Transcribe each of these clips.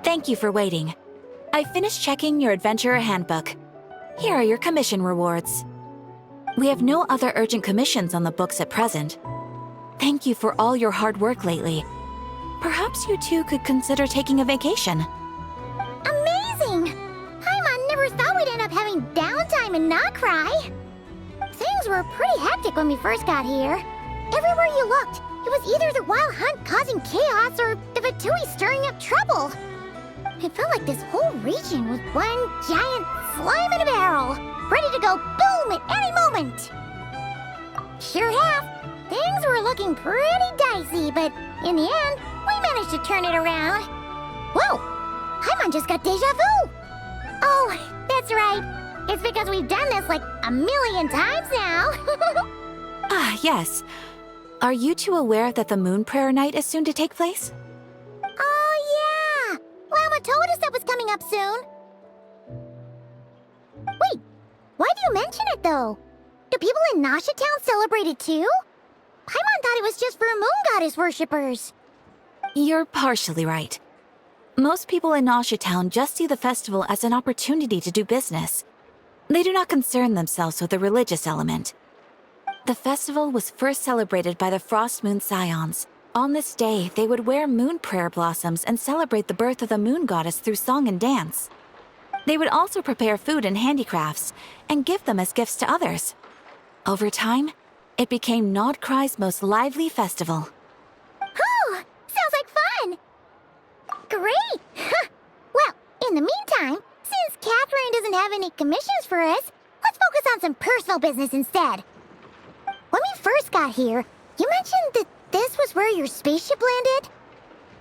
Thank you for waiting. I finished checking your adventurer handbook. Here are your commission rewards. We have no other urgent commissions on the books at present. Thank you for all your hard work lately. Perhaps you two could consider taking a vacation. Amazing! Paimon never thought we'd end up having downtime in krai. Things were pretty hectic when we first got here. Everywhere you looked, it was either the Wild Hunt causing chaos or the Fatui stirring up trouble. It felt like this whole region was one giant slime in a barrel, ready to go boom at any moment. Sure enough, things were looking pretty dicey, but in the end, we managed to turn it around. Whoa! Paimon just got deja vu! Oh, that's right. It's because we've done this like a million times now. Ah, yes. Are you two aware that the Moon Prayer Night is soon to take place? Oh, yeah! Mama told us that was coming up soon. Wait, why do you mention it, though? Do people in Nasha Town celebrate it, too? Paimon thought it was just for moon goddess worshippers. You're partially right. Most people in Nasha Town just see the festival as an opportunity to do business. They do not concern themselves with the religious element. The festival was first celebrated by the Frost Moon Scions. On this day, they would wear moon prayer blossoms and celebrate the birth of the moon goddess through song and dance. They would also prepare food and handicrafts and give them as gifts to others. Over time, it became Nod Krai's most lively festival. Oh, sounds like fun! Great! Well, in the meantime, since Catherine doesn't have any commissions for us, let's focus on some personal business instead. When we first got here, you mentioned that this was where your spaceship landed?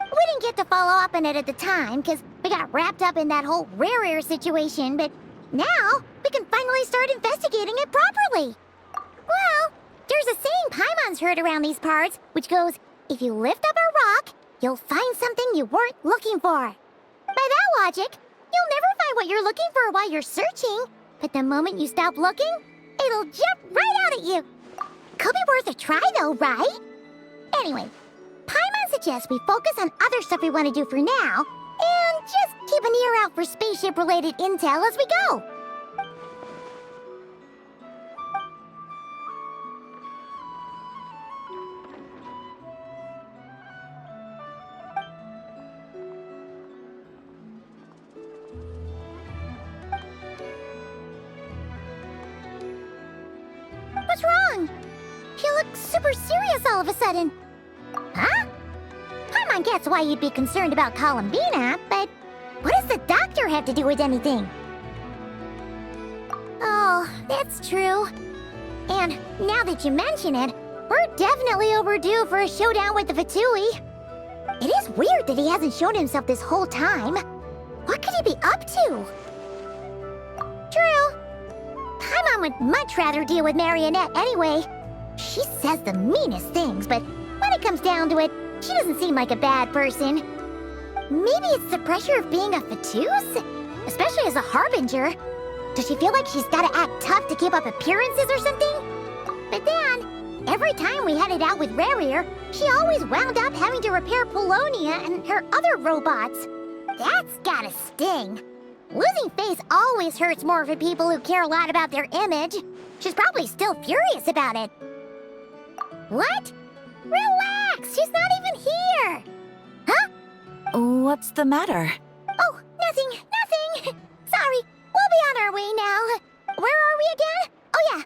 We didn't get to follow up on it at the time, because we got wrapped up in that whole rare situation, but now we can finally start investigating it properly. Well, there's a saying Paimon's heard around these parts, which goes, if you lift up a rock, you'll find something you weren't looking for. By that logic, you'll never find what you're looking for while you're searching, but the moment you stop looking, it'll jump right out at you. Could be worth a try though, right? Anyway, Paimon suggests we focus on other stuff we want to do for now, and just keep an ear out for spaceship-related intel as we go. What's wrong? You look super serious all of a sudden. Huh? Paimon gets why you'd be concerned about Columbina, but what does the doctor have to do with anything? Oh, that's true. And now that you mention it, we're definitely overdue for a showdown with the Fatui. It is weird that he hasn't shown himself this whole time. What could he be up to? True. Paimon would much rather deal with Marionette anyway. She says the meanest things, but when it comes down to it, she doesn't seem like a bad person. Maybe it's the pressure of being a Fatuse? Especially as a Harbinger. Does she feel like she's gotta act tough to keep up appearances or something? But then, every time we headed out with Rarier, she always wound up having to repair Polonia and her other robots. That's gotta sting. Losing face always hurts more for people who care a lot about their image. She's probably still furious about it. What? Relax, she's not even here. Huh? What's the matter? Oh, nothing. Sorry, we'll be on our way now. Where are we again? Oh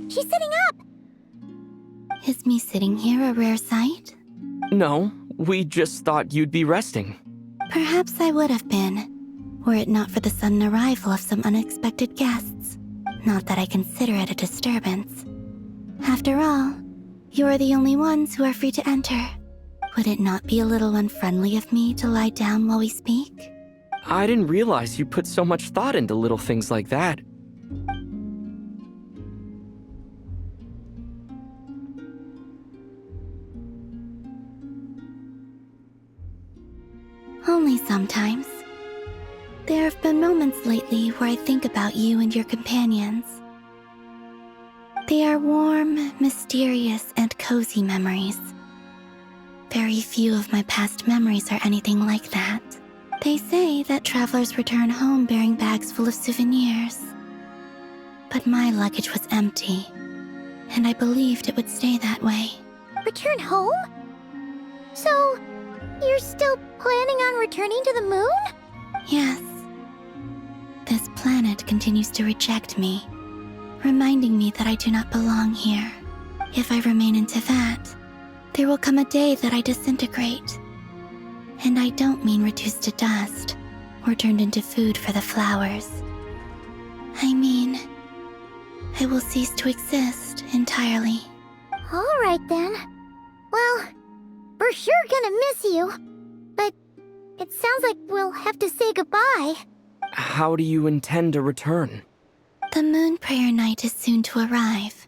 She's sitting up! Is me sitting here a rare sight? No, we just thought you'd be resting. Perhaps I would have been, were it not for the sudden arrival of some unexpected guests. Not that I consider it a disturbance. After all, you are the only ones who are free to enter. Would it not be a little unfriendly of me to lie down while we speak? I didn't realize you put so much thought into little things like that. Only sometimes. There have been moments lately where I think about you and your companions. They are warm, mysterious, and cozy memories. Very few of my past memories are anything like that. They say that travelers return home bearing bags full of souvenirs. But my luggage was empty, and I believed it would stay that way. Return home? So, you're still planning on returning to the moon? Yes. This planet continues to reject me, reminding me that I do not belong here. If I remain in Teyvat, there will come a day that I disintegrate. And I don't mean reduced to dust or turned into food for the flowers. I mean, I will cease to exist entirely. Alright then. Well, we're sure gonna miss you. But it sounds like we'll have to say goodbye. How do you intend to return? The moon prayer night is soon to arrive.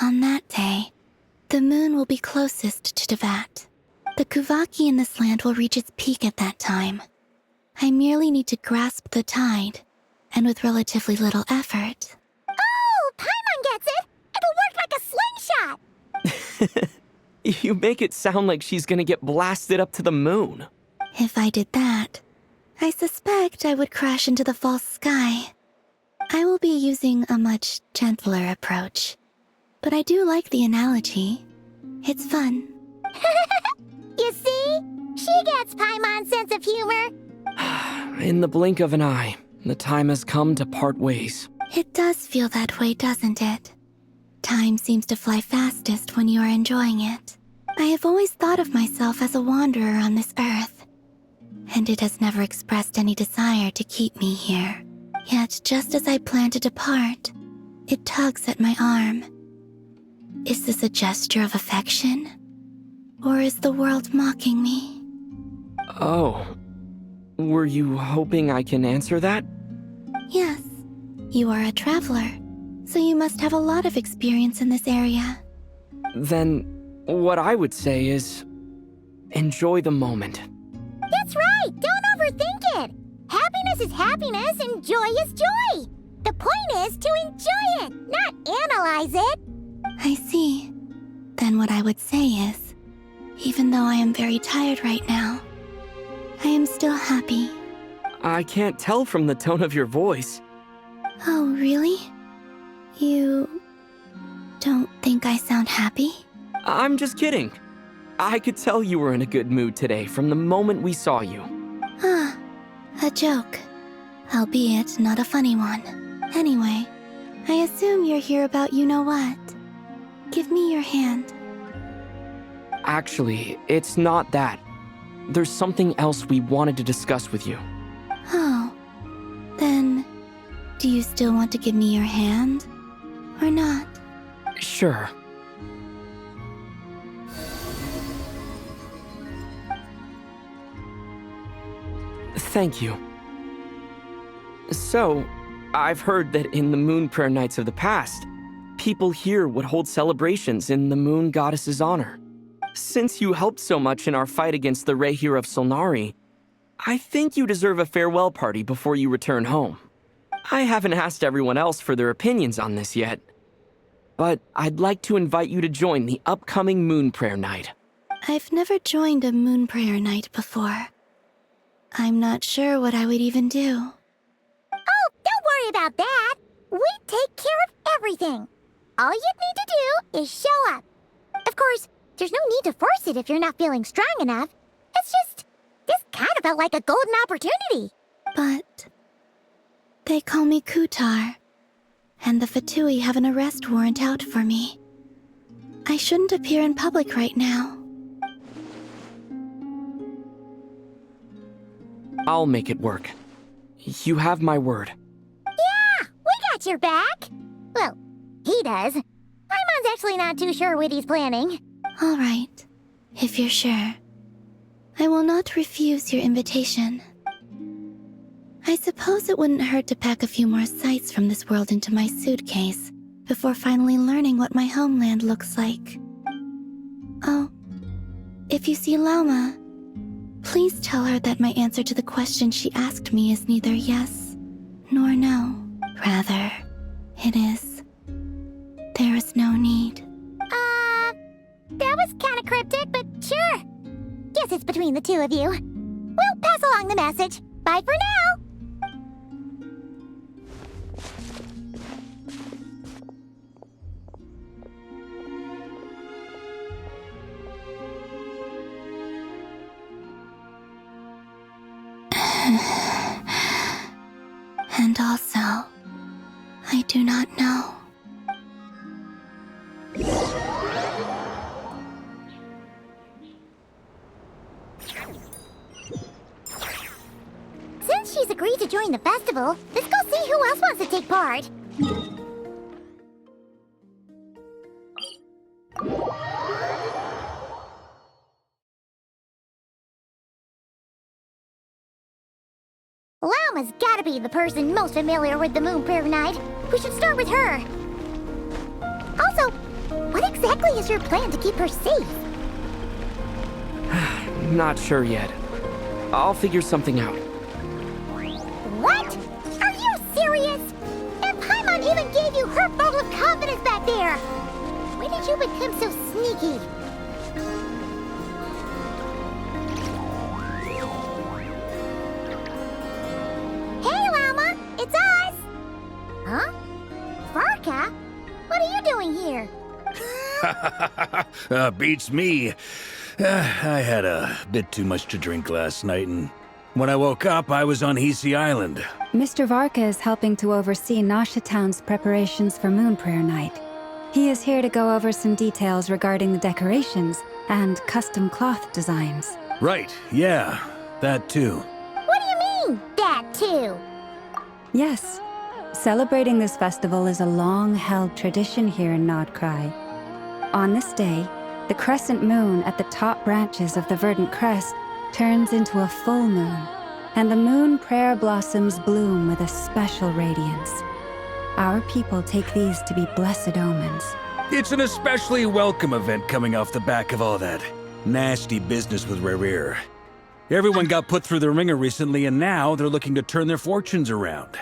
On that day, the moon will be closest to Teyvat. The Kuvaki in this land will reach its peak at that time. I merely need to grasp the tide, and with relatively little effort. Oh, Paimon gets it! It'll work like a slingshot! You make it sound like she's gonna get blasted up to the moon. If I did that, I suspect I would crash into the false sky. I will be using a much gentler approach. But I do like the analogy. It's fun. You see? She gets Paimon's sense of humor. In the blink of an eye, the time has come to part ways. It does feel that way, doesn't it? Time seems to fly fastest when you are enjoying it. I have always thought of myself as a wanderer on this earth, and it has never expressed any desire to keep me here. Yet just as I plan to depart, it tugs at my arm. Is this a gesture of affection? Or is the world mocking me? Oh. Were you hoping I can answer that? Yes. You are a traveler, so you must have a lot of experience in this area. Then, what I would say is, enjoy the moment. That's right! Don't overthink it! Happiness is happiness and joy is joy! The point is to enjoy it, not analyze it! I see. Then what I would say is, even though I am very tired right now, I am still happy. I can't tell from the tone of your voice. Oh, really? You don't think I sound happy? I'm just kidding. I could tell you were in a good mood today from the moment we saw you. Ah, a joke. Albeit not a funny one. Anyway, I assume you're here about you-know-what. Give me your hand. Actually, it's not that. There's something else we wanted to discuss with you. Oh, then, do you still want to give me your hand? Or not? Sure. Thank you. So, I've heard that in the moon prayer nights of the past, people here would hold celebrations in the moon goddess's honor. Since you helped so much in our fight against the Rehir of Solnari, I think you deserve a farewell party before you return home. I haven't asked everyone else for their opinions on this yet, but I'd like to invite you to join the upcoming moon prayer night. I've never joined a moon prayer night before. I'm not sure what I would even do. Oh, don't worry about that! We take care of everything! All you need to do is show up. Of course, there's no need to force it if you're not feeling strong enough. It's just, this kind of felt like a golden opportunity. But they call me Kutar, and the Fatui have an arrest warrant out for me. I shouldn't appear in public right now. I'll make it work. You have my word. Yeah, we got your back. Well, he does. Paimon's actually not too sure what he's planning. All right, if you're sure. I will not refuse your invitation. I suppose it wouldn't hurt to pack a few more sights from this world into my suitcase before finally learning what my homeland looks like. Oh, if you see Lauma, please tell her that my answer to the question she asked me is neither yes nor no. Rather, it is, there is no need. That was kinda cryptic, but sure. Guess it's between the two of you. We'll pass along the message. Bye for now! And also, I do not know. Since she's agreed to join the festival, let's go see who else wants to take part. Lauma's gotta be the person most familiar with the Moon Prayer Night. We should start with her. Also, what exactly is your plan to keep her safe? Not sure yet. I'll figure something out. What? Are you serious? And Paimon even gave you her vote of confidence back there! When did you become so sneaky? Hey, Lauma! It's us! Huh? Varka? What are you doing here? Beats me. I had a bit too much to drink last night, and when I woke up, I was on Hisi Island. Mr. Varka is helping to oversee Nasha Town's preparations for Moon Prayer Night. He is here to go over some details regarding the decorations and custom cloth designs. Right, yeah, that too. What do you mean, that too? Yes, celebrating this festival is a long-held tradition here in Krai. On this day, the crescent moon at the top branches of the verdant crest turns into a full moon, and the moon prayer blossoms bloom with a special radiance. Our people take these to be blessed omens. It's an especially welcome event coming off the back of all that nasty business with Rare. Everyone got put through the ringer recently, and now they're looking to turn their fortunes around.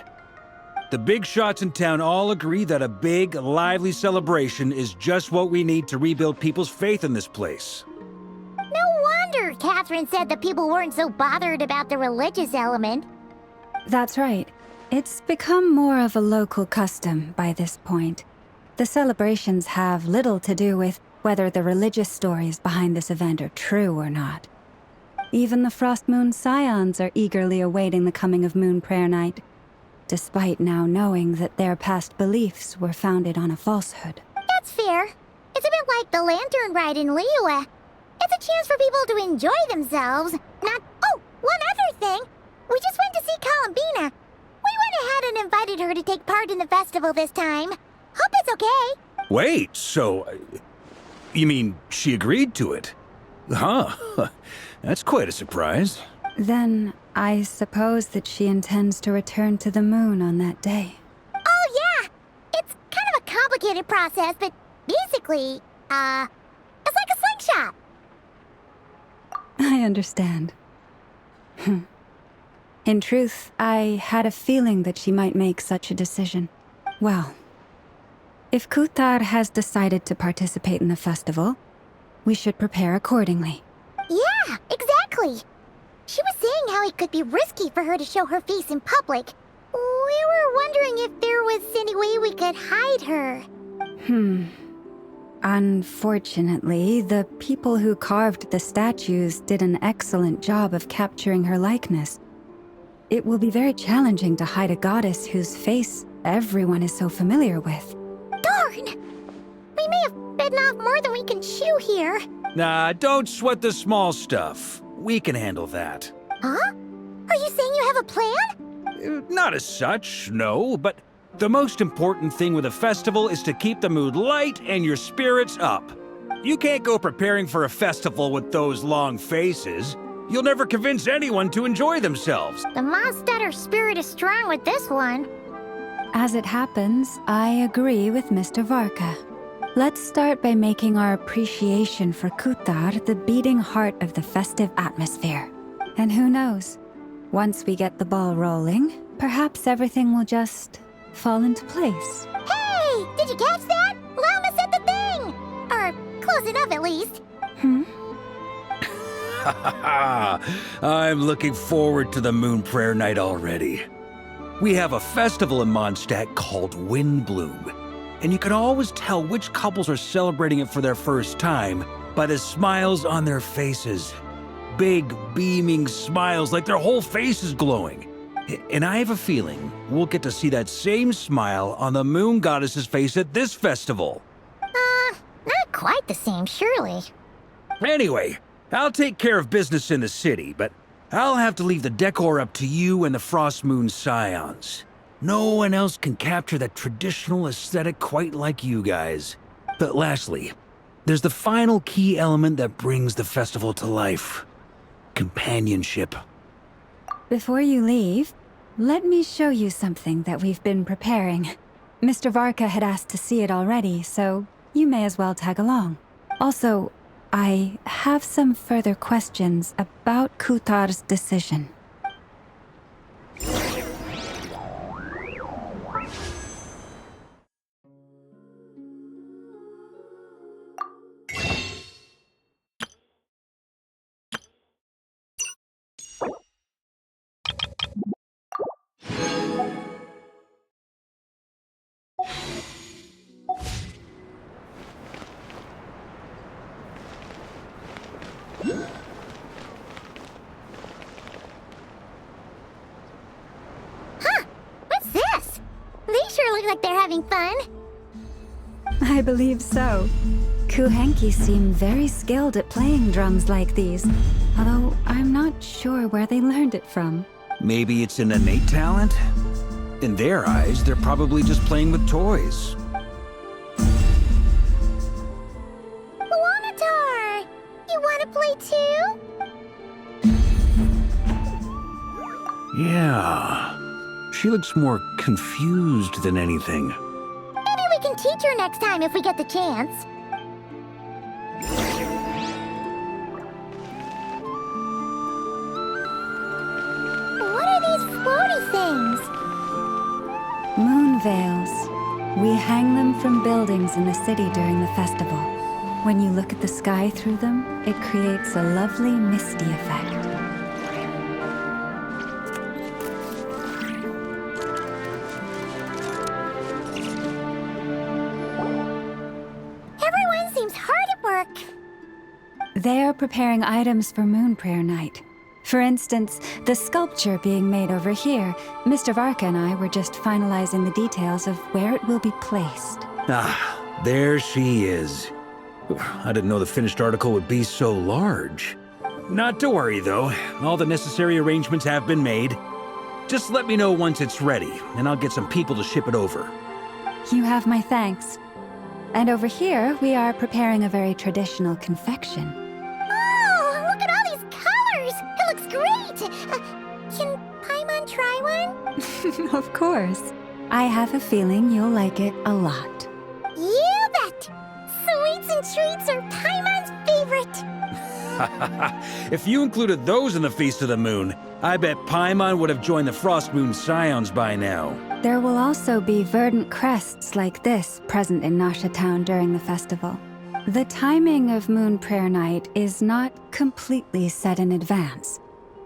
The big shots in town all agree that a big, lively celebration is just what we need to rebuild people's faith in this place. No wonder Catherine said that people weren't so bothered about the religious element. That's right. It's become more of a local custom by this point. The celebrations have little to do with whether the religious stories behind this event are true or not. Even the Frost Moon Scions are eagerly awaiting the coming of Moon Prayer Night, despite now knowing that their past beliefs were founded on a falsehood. That's fair. It's a bit like the Lantern Ride in Liyue. It's a chance for people to enjoy themselves, not— Oh, one other thing! We just went to see Columbina. We went ahead and invited her to take part in the festival this time. Hope it's okay. Wait, so... you mean she agreed to it? Huh. That's quite a surprise. Then, I suppose that she intends to return to the moon on that day. Oh, yeah! It's kind of a complicated process, but basically, it's like a slingshot. I understand. In truth, I had a feeling that she might make such a decision. Well, if Kuthar has decided to participate in the festival, we should prepare accordingly. Yeah, exactly. She was saying how it could be risky for her to show her face in public. We were wondering if there was any way we could hide her. Unfortunately, the people who carved the statues did an excellent job of capturing her likeness. It will be very challenging to hide a goddess whose face everyone is so familiar with. Darn! We may have bitten off more than we can chew here. Nah, don't sweat the small stuff. We can handle that. Huh? Are you saying you have a plan? Not as such, no, but the most important thing with a festival is to keep the mood light and your spirits up. You can't go preparing for a festival with those long faces. You'll never convince anyone to enjoy themselves. The Mondstatter spirit is strong with this one. As it happens, I agree with Mr. Varka. Let's start by making our appreciation for Kutar the beating heart of the festive atmosphere. And who knows? Once we get the ball rolling, perhaps everything will just fall into place. Hey! Did you catch that? Lama said the thing! Or close enough at least. I'm looking forward to the Moon Prayer Night already. We have a festival in Mondstadt called Windbloom, and you can always tell which couples are celebrating it for their first time by the smiles on their faces. Big, beaming smiles like their whole face is glowing. And I have a feeling we'll get to see that same smile on the Moon Goddess's face at this festival. Not quite the same, surely. Anyway, I'll take care of business in the city, but I'll have to leave the decor up to you and the Frost Moon Scions. No one else can capture that traditional aesthetic quite like you guys. But lastly, there's the final key element that brings the festival to life. Companionship. Before you leave, let me show you something that we've been preparing. Mr. Varka had asked to see it already, so you may as well tag along. Also, I have some further questions about Kutar's decision. What's this? They sure look like they're having fun. I believe so. Kuhenki seem very skilled at playing drums like these, although I'm not sure where they learned it from. Maybe it's an innate talent? In their eyes, they're probably just playing with toys. Wanatar! You want to play too? Yeah. She looks more confused than anything. Maybe we can teach her next time if we get the chance. What are these floaty things? Moon veils. We hang them from buildings in the city during the festival. When you look at the sky through them, it creates a lovely misty effect. Everyone seems hard at work. They are preparing items for Moon Prayer Night. For instance, the sculpture being made over here, Mr. Varka and I were just finalizing the details of where it will be placed. Ah, there she is. I didn't know the finished article would be so large. Not to worry, though. All the necessary arrangements have been made. Just let me know once it's ready, and I'll get some people to ship it over. You have my thanks. And over here, we are preparing a very traditional confection. Oh, look at all these colors! It looks great! Can Paimon try one? Of course. I have a feeling you'll like it a lot. You bet! Sweets and treats are Paimon's favorite! If you included those in the Feast of the Moon, I bet Paimon would have joined the Frost Moon Scions by now. There will also be verdant crests like this present in Nasha Town during the festival. The timing of Moon Prayer Night is not completely set in advance.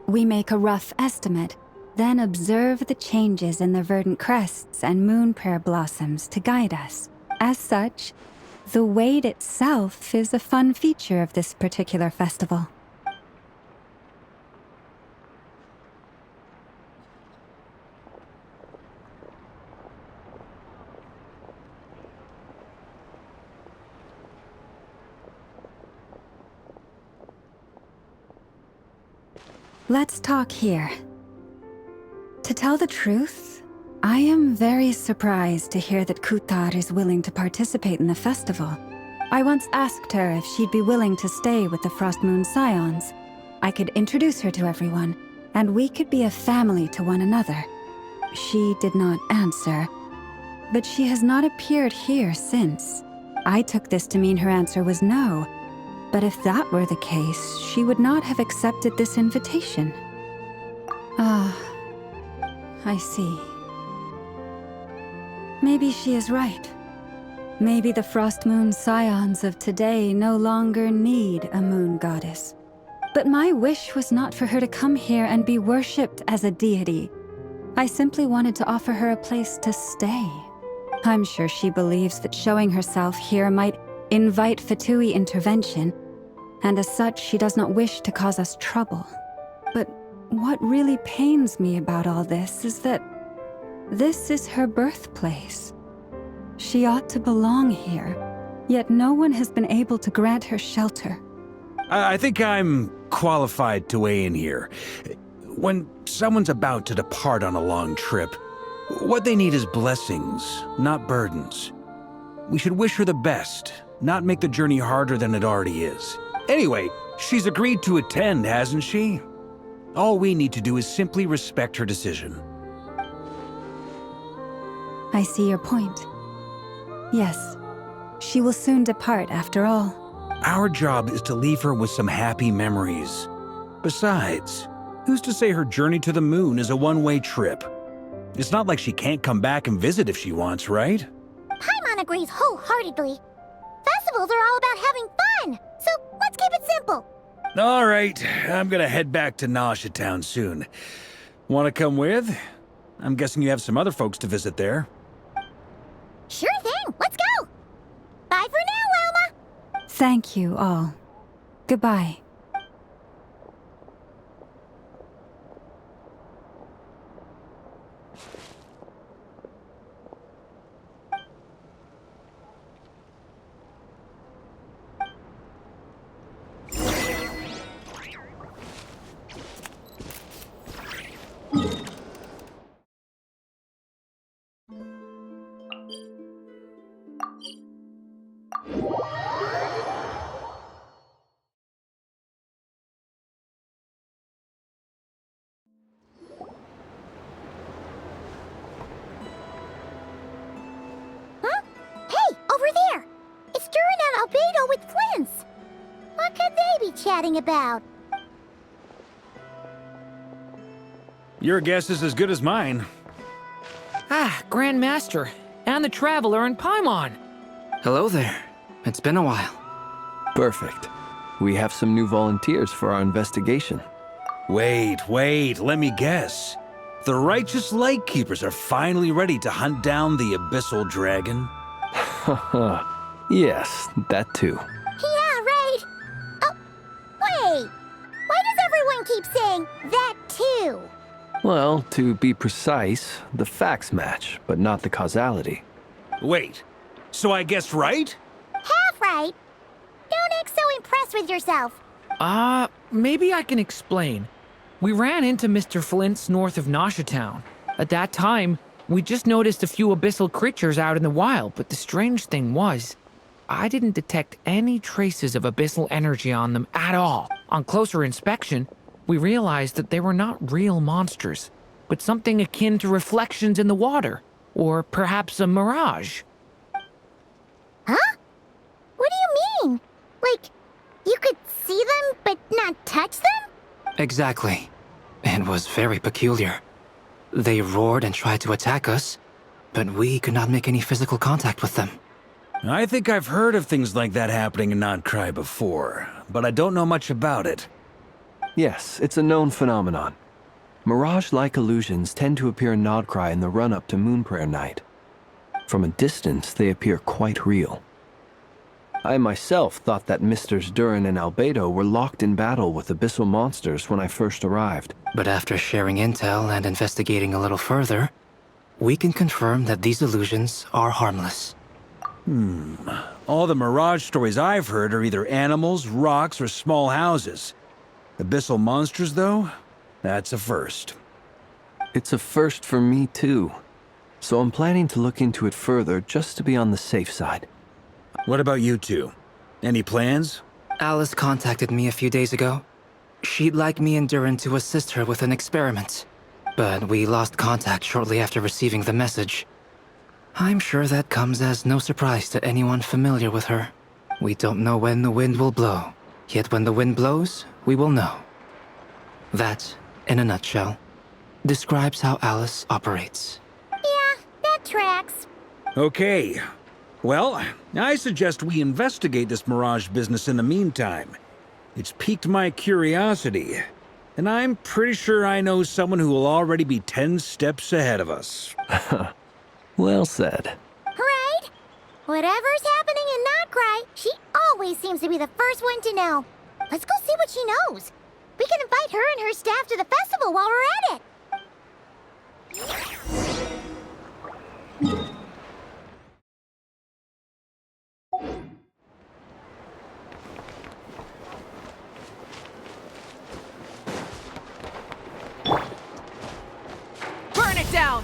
We make a rough estimate, then observe the changes in the verdant crests and moon prayer blossoms to guide us. As such, the wait itself is a fun feature of this particular festival. Let's talk here. To tell the truth, I am very surprised to hear that Kutar is willing to participate in the festival. I once asked her if she'd be willing to stay with the Frost Moon Scions. I could introduce her to everyone, and we could be a family to one another. She did not answer, but she has not appeared here since. I took this to mean her answer was no, but if that were the case, she would not have accepted this invitation. Ah, I see. Maybe she is right. Maybe the Frost Moon Scions of today no longer need a moon goddess. But my wish was not for her to come here and be worshipped as a deity. I simply wanted to offer her a place to stay. I'm sure she believes that showing herself here might invite Fatui intervention, and as such, she does not wish to cause us trouble. But what really pains me about all this is that this is her birthplace. She ought to belong here, yet no one has been able to grant her shelter. I think I'm qualified to weigh in here. When someone's about to depart on a long trip, what they need is blessings, not burdens. We should wish her the best, not make the journey harder than it already is. Anyway, she's agreed to attend, hasn't she? All we need to do is simply respect her decision. I see your point. Yes, she will soon depart after all. Our job is to leave her with some happy memories. Besides, who's to say her journey to the moon is a one-way trip? It's not like she can't come back and visit if she wants, right? Paimon agrees wholeheartedly. Festivals are all about having fun, so let's keep it simple. All right, I'm gonna head back to Nausea Town soon. Want to come with? I'm guessing you have some other folks to visit there. Sure thing, let's go! Bye for now, Wilma! Thank you all. Goodbye. Albedo with Flints. What could they be chatting about? Your guess is as good as mine. Ah, Grand Master, and the Traveler and Paimon. Hello there. It's been a while. Perfect. We have some new volunteers for our investigation. Wait, let me guess. The righteous Lightkeepers are finally ready to hunt down the Abyssal Dragon? Haha. Yes, that too. Yeah, right. Oh, wait. Why does everyone keep saying that too? Well, to be precise, the facts match, but not the causality. Wait, so I guessed right? Half right. Don't act so impressed with yourself. Maybe I can explain. We ran into Mr. Flint's north of Nausea Town. At that time, we just noticed a few abyssal creatures out in the wild, but the strange thing was, I didn't detect any traces of abyssal energy on them at all. On closer inspection, we realized that they were not real monsters, but something akin to reflections in the water, or perhaps a mirage. Huh? What do you mean? Like, you could see them but not touch them? Exactly. It was very peculiar. They roared and tried to attack us, but we could not make any physical contact with them. I think I've heard of things like that happening in Krai before, but I don't know much about it. Yes, it's a known phenomenon. Mirage-like illusions tend to appear in Krai in the run-up to Moonprayer Night. From a distance, they appear quite real. I myself thought that Misters Durin and Albedo were locked in battle with abyssal monsters when I first arrived. But after sharing intel and investigating a little further, we can confirm that these illusions are harmless. All the Mirage stories I've heard are either animals, rocks, or small houses. Abyssal monsters, though? That's a first. It's a first for me, too. So I'm planning to look into it further just to be on the safe side. What about you two? Any plans? Alice contacted me a few days ago. She'd like me and Duran to assist her with an experiment. But we lost contact shortly after receiving the message. I'm sure that comes as no surprise to anyone familiar with her. We don't know when the wind will blow. Yet when the wind blows, we will know. That, in a nutshell, describes how Alice operates. Yeah, that tracks. Okay. Well, I suggest we investigate this Mirage business in the meantime. It's piqued my curiosity, and I'm pretty sure I know someone who will already be 10 steps ahead of us. Well said. Right? Whatever's happening in Krai, she always seems to be the first one to know. Let's go see what she knows. We can invite her and her staff to the festival while we're at it. Burn it down!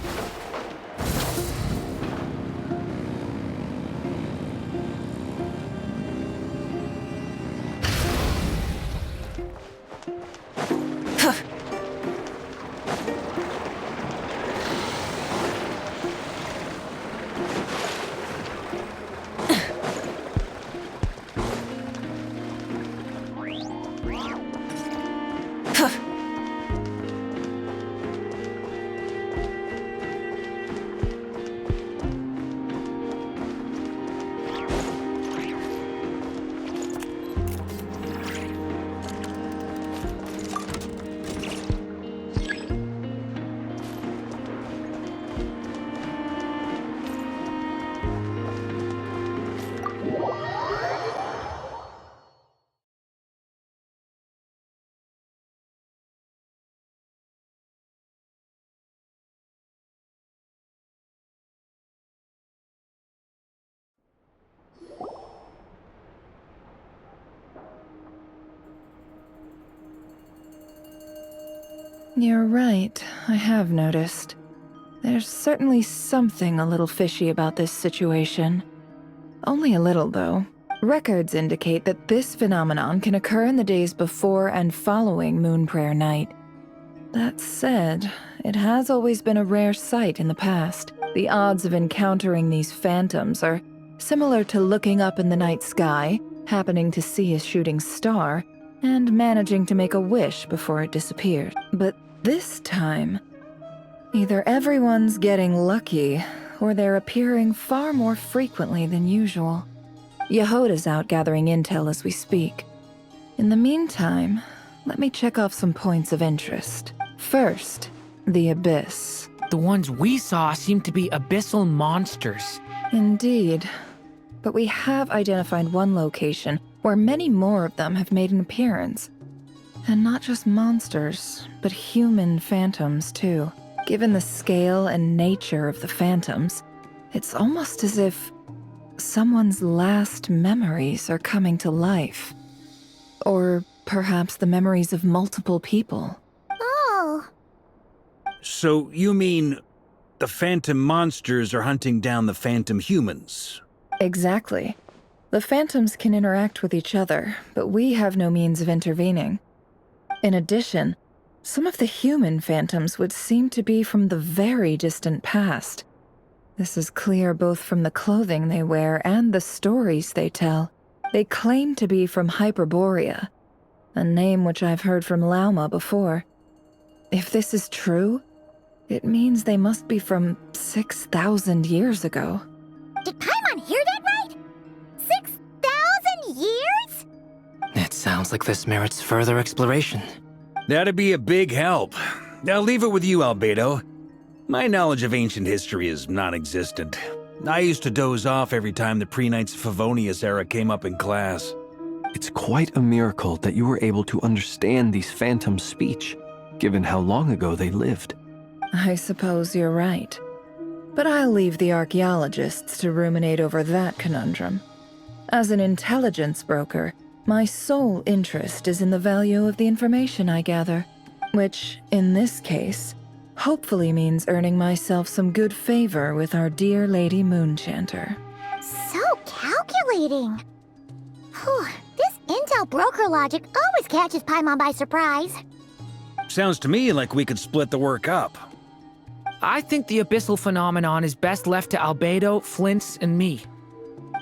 You're right, I have noticed. There's certainly something a little fishy about this situation. Only a little, though. Records indicate that this phenomenon can occur in the days before and following Moon Prayer Night. That said, it has always been a rare sight in the past. The odds of encountering these phantoms are similar to looking up in the night sky, happening to see a shooting star, and managing to make a wish before it disappeared. But this time, either everyone's getting lucky, or they're appearing far more frequently than usual. Yehoda's out gathering intel as we speak. In the meantime, let me check off some points of interest. First, the Abyss. The ones we saw seem to be abyssal monsters. Indeed. But we have identified one location where many more of them have made an appearance. And not just monsters, but human phantoms, too. Given the scale and nature of the phantoms, it's almost as if someone's last memories are coming to life. Or perhaps the memories of multiple people. Oh. So you mean the phantom monsters are hunting down the phantom humans? Exactly. The phantoms can interact with each other, but we have no means of intervening. In addition, some of the human phantoms would seem to be from the very distant past. This is clear both from the clothing they wear and the stories they tell. They claim to be from Hyperborea, a name which I've heard from Lauma before. If this is true, it means they must be from 6,000 years ago. Did Paimon hear that right? 6,000 years? It sounds like this merits further exploration. That'd be a big help. I'll leave it with you, Albedo. My knowledge of ancient history is non-existent. I used to doze off every time the pre-Knights of Favonius era came up in class. It's quite a miracle that you were able to understand these phantoms' speech, given how long ago they lived. I suppose you're right. But I'll leave the archaeologists to ruminate over that conundrum. As an intelligence broker, my sole interest is in the value of the information I gather. Which, in this case, hopefully means earning myself some good favor with our dear Lady Moonchanter. So calculating. Whew, this intel broker logic always catches Paimon by surprise. Sounds to me like we could split the work up. I think the abyssal phenomenon is best left to Albedo, Flints, and me.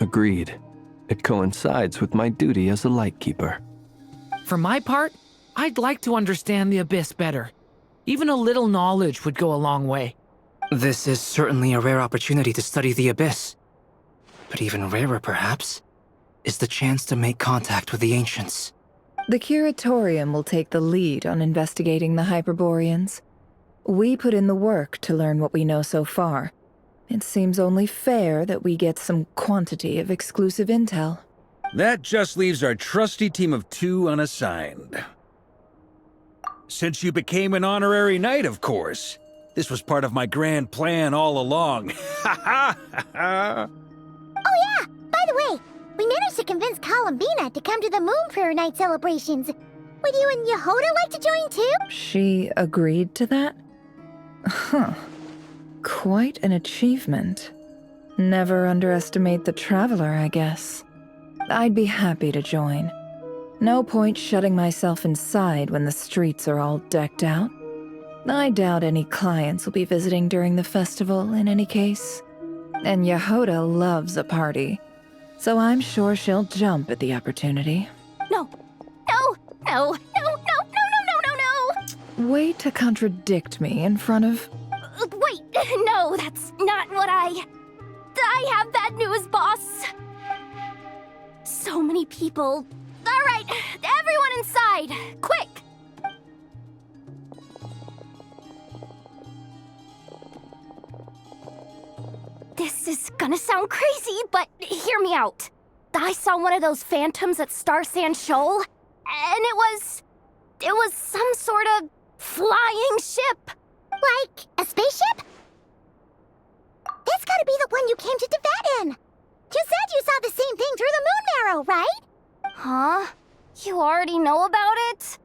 Agreed. It coincides with my duty as a lightkeeper. For my part, I'd like to understand the abyss better. Even a little knowledge would go a long way. This is certainly a rare opportunity to study the abyss. But even rarer, perhaps, is the chance to make contact with the ancients. The Curatorium will take the lead on investigating the Hyperboreans. We put in the work to learn what we know so far. It seems only fair that we get some quantity of exclusive intel. That just leaves our trusty team of 2 unassigned. Since you became an honorary knight, of course. This was part of my grand plan all along. Ha ha ha! Oh yeah, by the way, we managed to convince Columbina to come to the Moon Prayer Night celebrations. Would you and Yehoda like to join too? She agreed to that? Huh. Quite an achievement. Never underestimate the traveler, I guess. I'd be happy to join. No point shutting myself inside when the streets are all decked out. I doubt any clients will be visiting during the festival in any case. And Yehoda loves a party, so I'm sure she'll jump at the opportunity. No. No. No. No. No. No. No. No. No. No. Way to contradict me in front of... Wait. No, that's not what I have bad news, boss. So many people. All right, everyone inside, quick. This is gonna sound crazy, but hear me out. I saw one of those phantoms at Star Sand Shoal, and it was some sort of flying ship. Like a spaceship? That's gotta be the one you came to Tibet in. You said you saw the same thing through the moon marrow, right? Huh? You already know about it?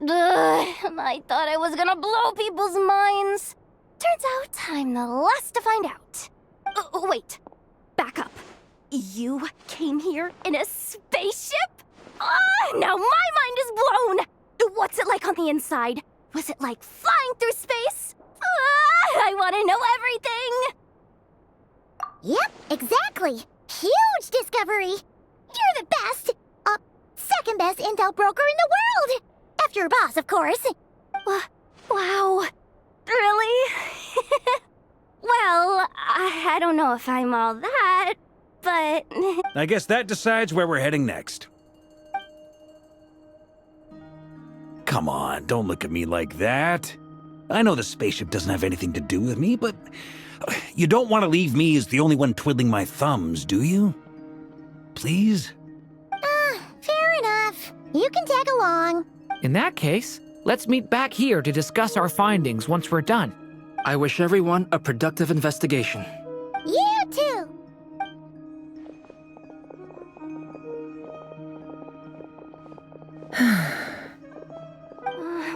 Ugh, I thought I was gonna blow people's minds. Turns out I'm the last to find out. Wait, back up. You came here in a spaceship? Now my mind is blown! What's it like on the inside? Was it like flying through space? I want to know everything! Yep, exactly. Huge discovery. You're the best. Second best intel broker in the world. After your boss, of course. Wow. Really? Well, I don't know if I'm all that, but... I guess that decides where we're heading next. Come on, don't look at me like that. I know the spaceship doesn't have anything to do with me, but you don't want to leave me as the only one twiddling my thumbs, do you? Please? Fair enough. You can tag along. In that case, let's meet back here to discuss our findings once we're done. I wish everyone a productive investigation. You too.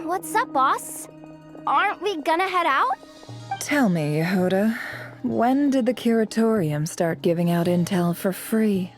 What's up, boss? Aren't we gonna head out? Tell me, Yehoda, when did the Curatorium start giving out intel for free?